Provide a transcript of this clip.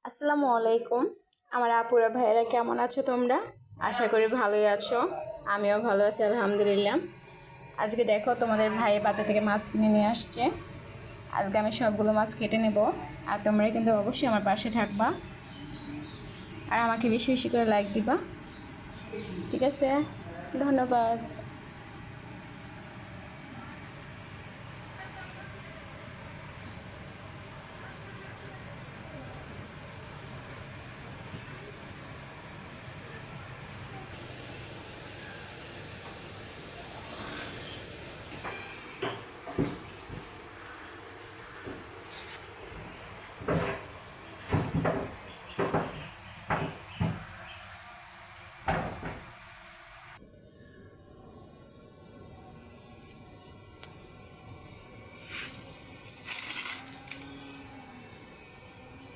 আসসালামু আলাইকুম। আমার আপুরা ভাইয়েরা কেমন আছো তোমরা? আশা করি ভালোই আছো। আমিও ভালো আছি আলহামদুলিল্লাহ। আজকে দেখো তোমাদের ভাই বাজার থেকে মাছ কিনে নিয়ে আসছে। আজকে আমি সবগুলো মাছ কেটে নেব। আর তোমরা কিন্তু অবশ্যই আমার পাশে থাকবা আর আমাকে বেশি বেশি করে লাইক দিবা। ঠিক আছে, ধন্যবাদ।